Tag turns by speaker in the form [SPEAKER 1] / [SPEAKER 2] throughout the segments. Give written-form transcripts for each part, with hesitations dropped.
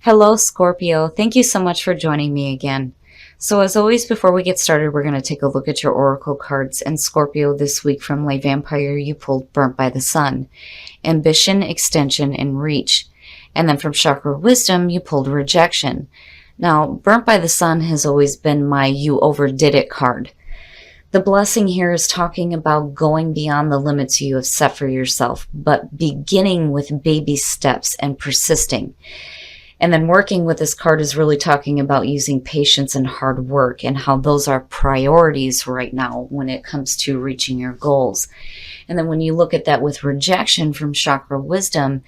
[SPEAKER 1] Hello, Scorpio. Thank you so much for joining me again. So as always, before we get started, we're going to take a look at your oracle cards. And Scorpio, this week from Lay Vampire, you pulled Burnt by the Sun, Ambition, Extension, and Reach. And then from Chakra Wisdom, you pulled Rejection. Now, Burnt by the Sun has always been my You Overdid It card. The blessing here is talking about going beyond the limits you have set for yourself, but beginning with baby steps and persisting. And then working with this card is really talking about using patience and hard work and how those are priorities right now when it comes to reaching your goals. And then when you look at that with Rejection from Chakra Wisdom,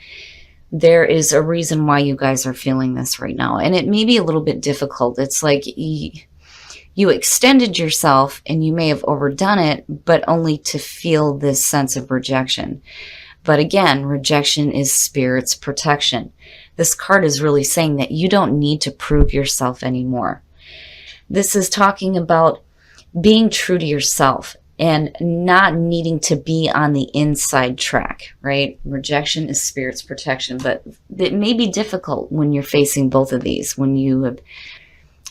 [SPEAKER 1] there is a reason why you guys are feeling this right now. And it may be a little bit difficult. It's like you extended yourself and you may have overdone it, but only to feel this sense of rejection. But again, rejection is Spirit's protection. This card is really saying that you don't need to prove yourself anymore. This is talking about being true to yourself and not needing to be on the inside track, right? Rejection is Spirit's protection, but it may be difficult when you're facing both of these, when you have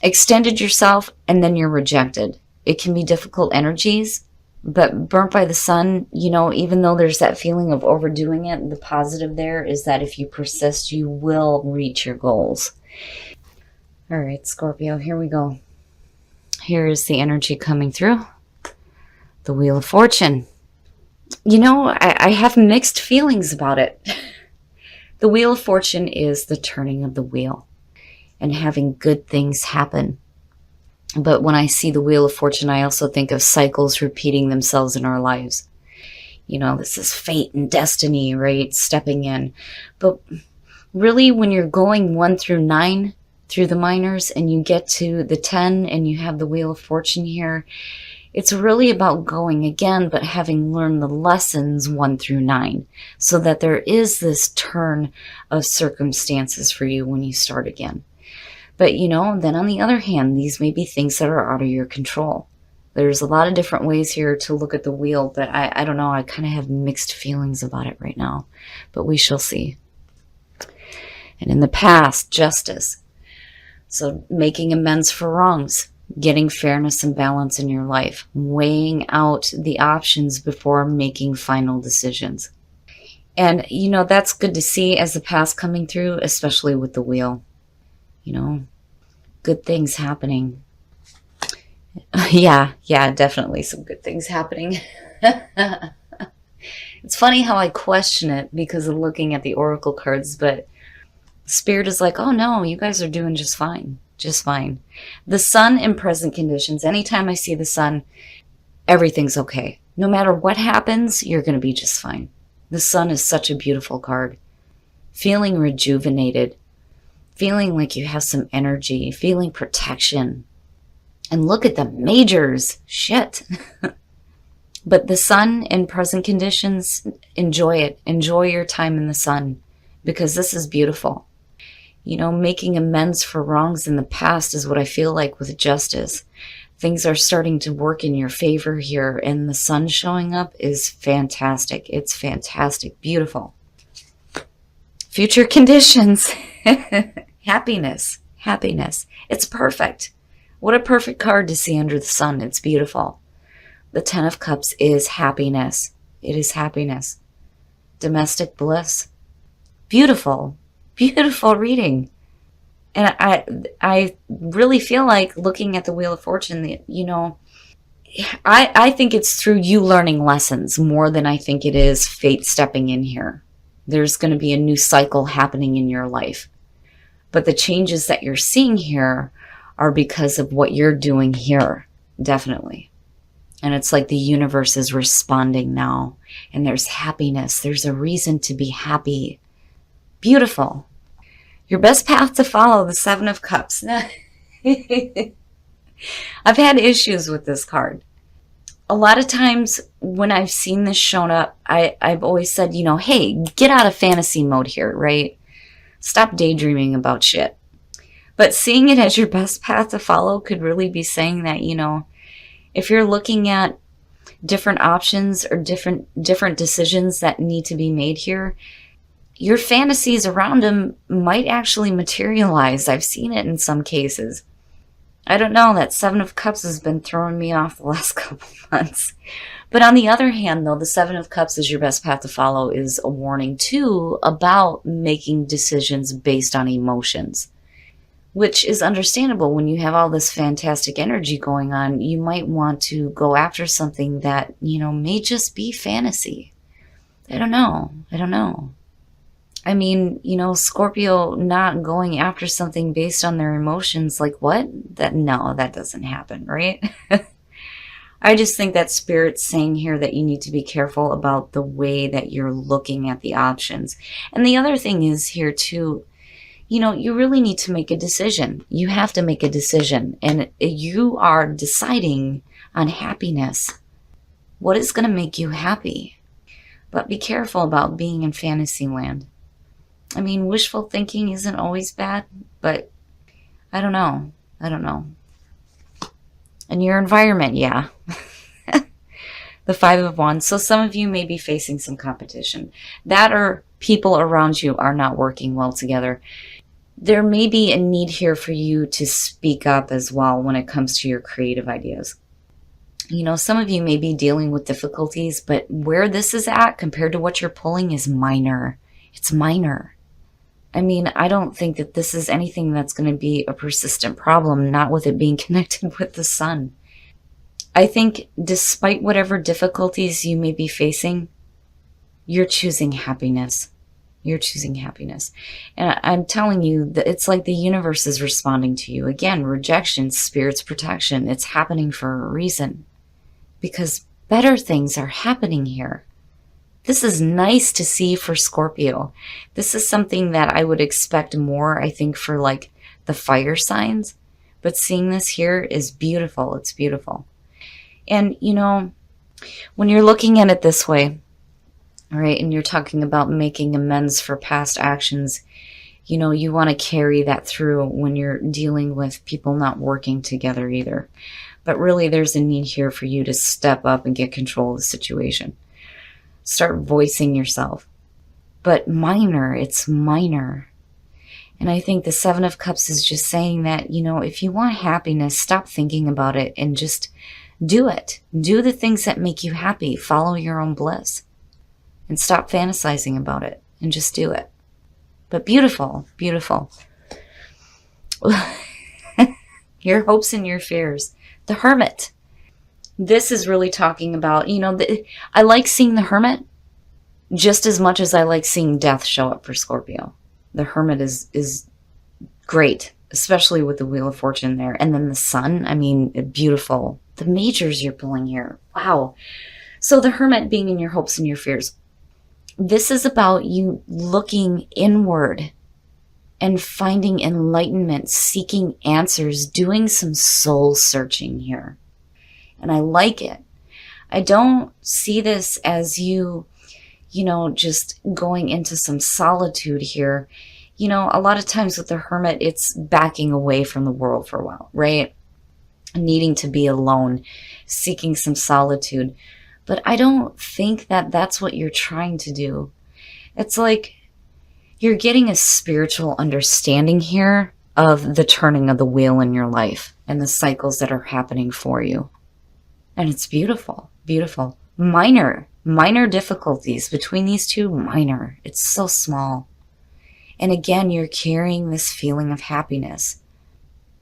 [SPEAKER 1] extended yourself and then you're rejected. It can be difficult energies. But Burnt by the Sun, you know, even though there's that feeling of overdoing it, the positive there is that if you persist, you will reach your goals. All right, Scorpio, here we go. Here is the energy coming through. The Wheel of Fortune. You know, I have mixed feelings about it. The Wheel of Fortune is the turning of the wheel and having good things happen. But when I see the Wheel of Fortune, I also think of cycles repeating themselves in our lives. You know, this is fate and destiny, right? Stepping in. But really, when you're going 1 through 9 through the minors and you get to the 10 and you have the Wheel of Fortune here, it's really about going again, but having learned the lessons 1 through 9 so that there is this turn of circumstances for you when you start again. But, you know, then on the other hand, these may be things that are out of your control. There's a lot of different ways here to look at the wheel, but I don't know. I kind of have mixed feelings about it right now, but we shall see. And in the past, justice. So making amends for wrongs, getting fairness and balance in your life, weighing out the options before making final decisions. And, you know, that's good to see as the past coming through, especially with the wheel. You know, good things happening. Yeah, definitely some good things happening. It's funny how I question it because of looking at the oracle cards, but Spirit is like, oh no, you guys are doing just fine. Just fine. The sun in present conditions, anytime I see the sun, everything's okay. No matter what happens, you're going to be just fine. The sun is such a beautiful card. Feeling rejuvenated. Feeling like you have some energy, feeling protection. And look at the majors. Shit. But the sun in present conditions, enjoy it. Enjoy your time in the sun because this is beautiful. You know, making amends for wrongs in the past is what I feel like with justice. Things are starting to work in your favor here, and the sun showing up is fantastic. It's fantastic. Beautiful. Future conditions. Happiness. It's perfect. What a perfect card to see under the sun. It's beautiful. The 10 of Cups is happiness. It is happiness. Domestic bliss. Beautiful. Beautiful reading. And I really feel like looking at the Wheel of Fortune, that, you know, I think it's through you learning lessons more than I think it is fate stepping in here. There's going to be a new cycle happening in your life. But the changes that you're seeing here are because of what you're doing here, definitely. And it's like the universe is responding now. And there's happiness. There's a reason to be happy. Beautiful. Your best path to follow, the 7 of Cups. I've had issues with this card. A lot of times when I've seen this shown up, I've always said, you know, hey, get out of fantasy mode here, right? Stop daydreaming about shit. But seeing it as your best path to follow could really be saying that, you know, if you're looking at different options or different decisions that need to be made here, your fantasies around him might actually materialize. I've seen it in some cases. I don't know, that Seven of Cups has been throwing me off the last couple months. But on the other hand, though, the Seven of Cups is your best path to follow is a warning, too, about making decisions based on emotions, which is understandable. When you have all this fantastic energy going on, you might want to go after something that, may just be fantasy. I don't know. I mean, Scorpio not going after something based on their emotions, like what? No, that doesn't happen, right? I just think that Spirit's saying here that you need to be careful about the way that you're looking at the options. And the other thing is here too, you really need to make a decision. You have to make a decision. And you are deciding on happiness. What is going to make you happy? But be careful about being in fantasy land. I mean, wishful thinking isn't always bad, but I don't know. And your environment, yeah. The Five of Wands. So some of you may be facing some competition. That or people around you are not working well together. There may be a need here for you to speak up as well when it comes to your creative ideas. Some of you may be dealing with difficulties, but where this is at compared to what you're pulling is minor. It's minor. I mean, I don't think that this is anything that's going to be a persistent problem, not with it being connected with the sun. I think despite whatever difficulties you may be facing, you're choosing happiness. You're choosing happiness. And I'm telling you that it's like the universe is responding to you. Again, rejection, Spirit's protection. It's happening for a reason. Because better things are happening here. This is nice to see for Scorpio. This is something that I would expect more, I think, for like the fire signs. But seeing this here is beautiful. It's beautiful. And, when you're looking at it this way, all right, and you're talking about making amends for past actions, you want to carry that through when you're dealing with people not working together either. But really, there's a need here for you to step up and get control of the situation. Start voicing yourself. But it's minor. And I think the Seven of Cups is just saying that, if you want happiness, stop thinking about it and just do it. Do the things that make you happy. Follow your own bliss. And stop fantasizing about it and just do it. But beautiful. Your hopes and your fears. The Hermit. This is really talking about, I like seeing the Hermit just as much as I like seeing death show up for Scorpio. The Hermit is great, especially with the Wheel of Fortune there. And then the Sun, I mean, beautiful. The majors you're pulling here. Wow. So the Hermit being in your hopes and your fears. This is about you looking inward and finding enlightenment, seeking answers, doing some soul searching here. And I like it. I don't see this as you, just going into some solitude here. A lot of times with the Hermit, it's backing away from the world for a while, right? Needing to be alone, seeking some solitude. But I don't think that that's what you're trying to do. It's like you're getting a spiritual understanding here of the turning of the wheel in your life and the cycles that are happening for you. And it's beautiful. Minor difficulties between these two, minor. It's so small. And again, you're carrying this feeling of happiness.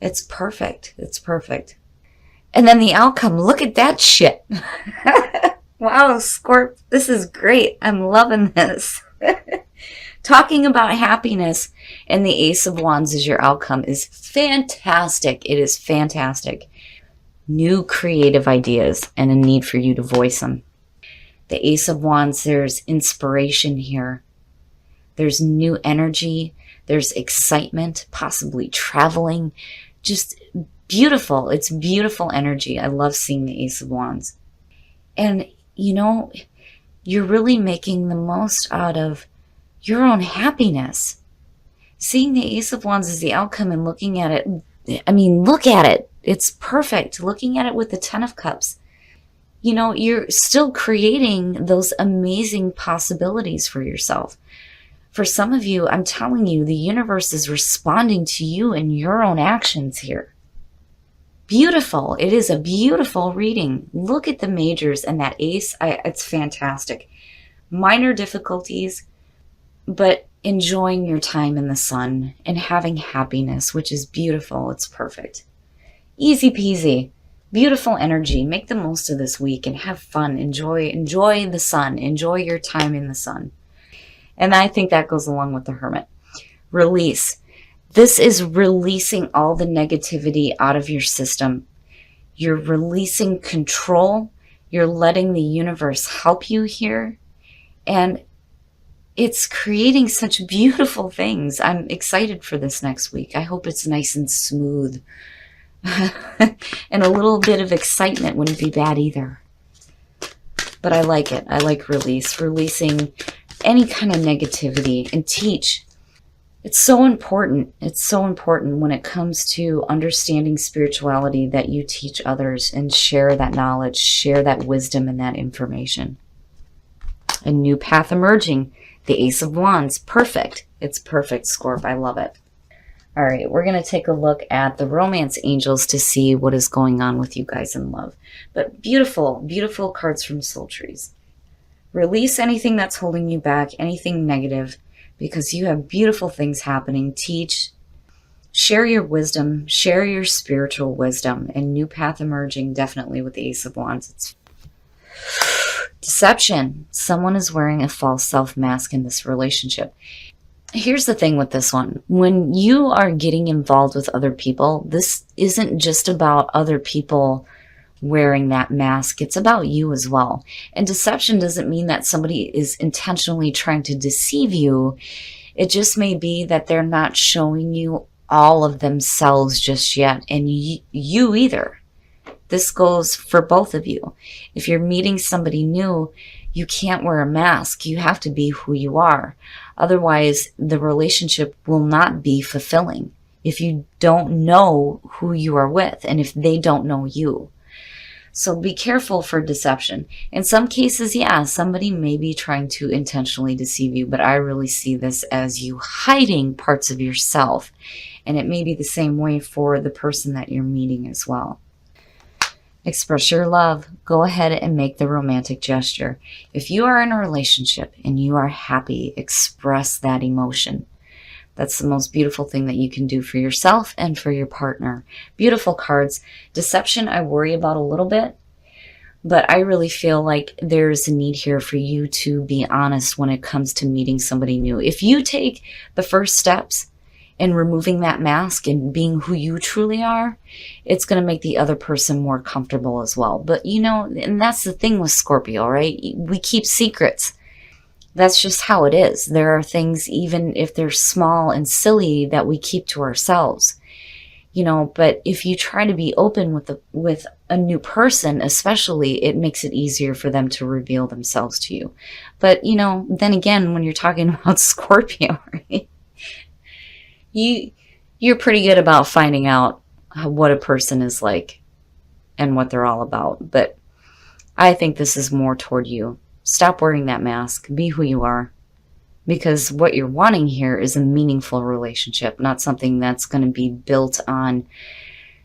[SPEAKER 1] It's perfect. And then the outcome, look at that shit. Wow, Scorp, this is great. I'm loving this. Talking about happiness and the Ace of Wands as your outcome is fantastic. It is fantastic. New creative ideas and a need for you to voice them. The Ace of Wands, there's inspiration here. There's new energy. There's excitement, possibly traveling. Just beautiful. It's beautiful energy. I love seeing the Ace of Wands. And, you're really making the most out of your own happiness. Seeing the Ace of Wands as the outcome and looking at it, look at it. It's perfect. Looking at it with the Ten of Cups. You're still creating those amazing possibilities for yourself. For some of you, I'm telling you, the universe is responding to you and your own actions here. Beautiful. It is a beautiful reading. Look at the majors and that ace. It's fantastic. Minor difficulties, but enjoying your time in the sun and having happiness, which is beautiful. It's perfect. Easy peasy. Beautiful energy. Make the most of this week and have fun. Enjoy the sun. Enjoy your time in the sun. And I think that goes along with the Hermit. Release. This is releasing all the negativity out of your system. You're releasing control. You're letting the universe help you here. And it's creating such beautiful things. I'm excited for this next week. I hope it's nice and smooth. And a little bit of excitement wouldn't be bad either. But I like it. I like releasing any kind of negativity, and teach. It's so important. It's so important when it comes to understanding spirituality that you teach others and share that knowledge, share that wisdom and that information. A new path emerging. The Ace of Wands. Perfect. It's perfect, Scorp. I love it. All right, we're going to take a look at the romance angels to see what is going on with you guys in love. But beautiful, beautiful cards from Soul Trees. Release anything that's holding you back, anything negative, because you have beautiful things happening. Teach, share your wisdom, share your spiritual wisdom, and new path emerging, definitely with the Ace of Wands. It's deception. Someone is wearing a false self mask in this relationship. Here's the thing with this one. When you are getting involved with other people, this isn't just about other people wearing that mask. It's about you as well. And deception doesn't mean that somebody is intentionally trying to deceive you. It just may be that they're not showing you all of themselves just yet, and you either. This goes for both of you. If you're meeting somebody new, you can't wear a mask. You have to be who you are. Otherwise, the relationship will not be fulfilling if you don't know who you are with and if they don't know you. So be careful for deception. In some cases, yeah, somebody may be trying to intentionally deceive you, but I really see this as you hiding parts of yourself. And it may be the same way for the person that you're meeting as well. Express your love. Go ahead and make the romantic gesture. If you are in a relationship and you are happy, express that emotion. That's the most beautiful thing that you can do for yourself and for your partner. Beautiful cards. Deception, I worry about a little bit, but I really feel like there's a need here for you to be honest when it comes to meeting somebody new. If you take the first steps in removing that mask and being who you truly are, it's going to make the other person more comfortable as well. But you know, and that's the thing with Scorpio, right? We keep secrets. That's just how it is. There are things, even if they're small and silly, that we keep to ourselves. You know, but if you try to be open with a new person, especially, it makes it easier for them to reveal themselves to you. But, you know, then again, when you're talking about Scorpio, right? You're pretty good about finding out what a person is like and what they're all about. But I think this is more toward you. Stop wearing that mask. Be who you are. Because what you're wanting here is a meaningful relationship, not something that's going to be built on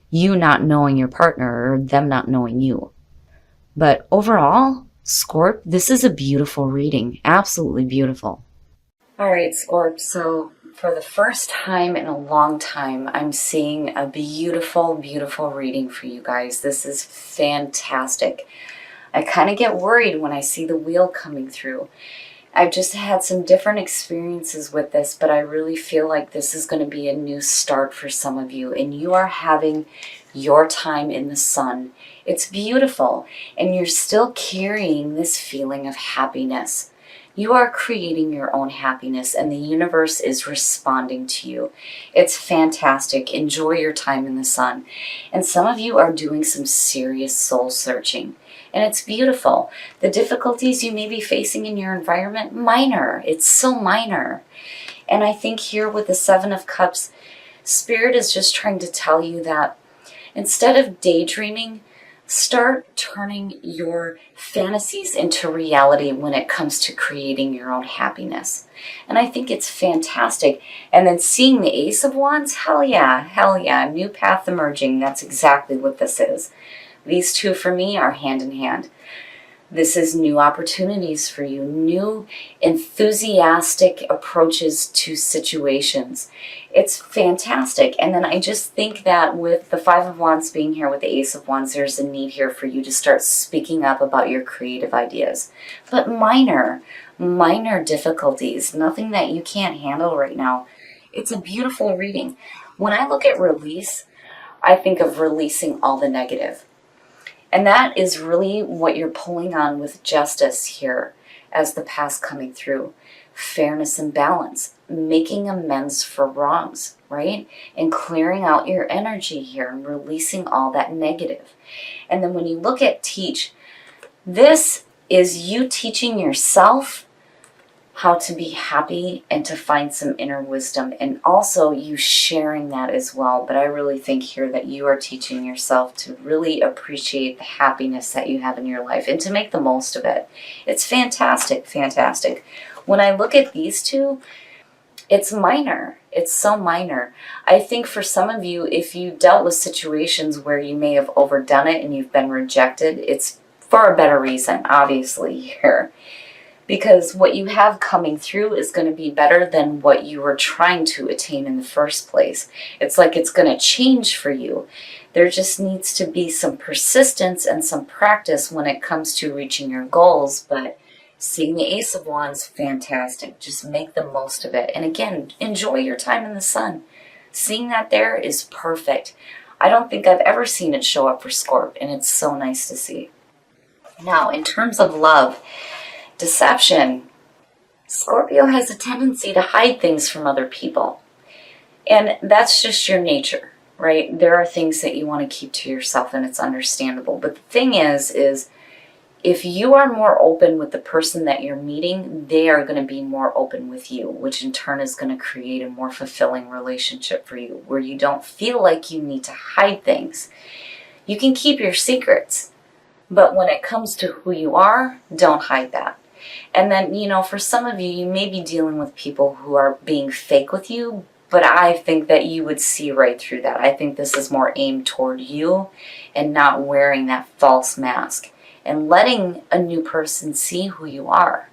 [SPEAKER 1] you not knowing your partner or them not knowing you. But overall, Scorp, this is a beautiful reading. Absolutely beautiful. All right, Scorp. So for the first time in a long time, I'm seeing a beautiful, beautiful reading for you guys. This is fantastic. I kind of get worried when I see the wheel coming through. I've just had some different experiences with this, but I really feel like this is going to be a new start for some of you, and you are having your time in the sun. It's beautiful, and you're still carrying this feeling of happiness. You are creating your own happiness, and the universe is responding to you. It's fantastic. Enjoy your time in the sun. And some of you are doing some serious soul searching. And it's beautiful. The difficulties you may be facing in your environment, minor. It's so minor. And I think here with the Seven of Cups, Spirit is just trying to tell you that instead of daydreaming Start turning your fantasies into reality when it comes to creating your own happiness. And I think it's fantastic. And then seeing the Ace of Wands, hell yeah, new path emerging. That's exactly what this is. These two for me are hand in hand. This is new opportunities for you, new enthusiastic approaches to situations. It's fantastic. And then I just think that with the Five of Wands being here with the Ace of Wands, there's a need here for you to start speaking up about your creative ideas. But minor difficulties, nothing that you can't handle right now. It's a beautiful reading. When I look at release, I think of releasing all the negative. And that is really what you're pulling on with justice here as the past coming through. Fairness and balance, making amends for wrongs, right? And clearing out your energy here and releasing all that negative. And then when you look at teach, this is you teaching yourself how to be happy and to find some inner wisdom, and also you sharing that as well. But I really think here that you are teaching yourself to really appreciate the happiness that you have in your life and to make the most of it. It's fantastic, fantastic. When I look at these two, it's minor. It's so minor. I think for some of you, if you dealt with situations where you may have overdone it and you've been rejected, it's for a better reason, obviously, here. Because what you have coming through is going to be better than what you were trying to attain in the first place. It's like it's going to change for you. There just needs to be some persistence and some practice when it comes to reaching your goals. But seeing the Ace of Wands, fantastic. Just make the most of it. And again, enjoy your time in the sun. Seeing that there is perfect. I don't think I've ever seen it show up for Scorp, and it's so nice to see. Now, in terms of love, deception. Scorpio has a tendency to hide things from other people. And that's just your nature, right? There are things that you want to keep to yourself, and it's understandable. But the thing is if you are more open with the person that you're meeting, they are going to be more open with you, which in turn is going to create a more fulfilling relationship for you, where you don't feel like you need to hide things. You can keep your secrets, but when it comes to who you are, don't hide that. And then, for some of you, you may be dealing with people who are being fake with you, but I think that you would see right through that. I think this is more aimed toward you and not wearing that false mask and letting a new person see who you are.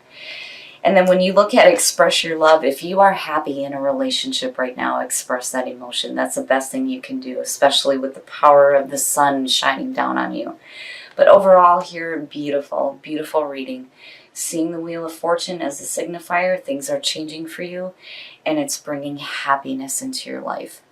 [SPEAKER 1] And then when you look at express your love, if you are happy in a relationship right now, express that emotion. That's the best thing you can do, especially with the power of the sun shining down on you. But overall here, beautiful, beautiful reading. Seeing the Wheel of Fortune as a signifier, things are changing for you, and it's bringing happiness into your life.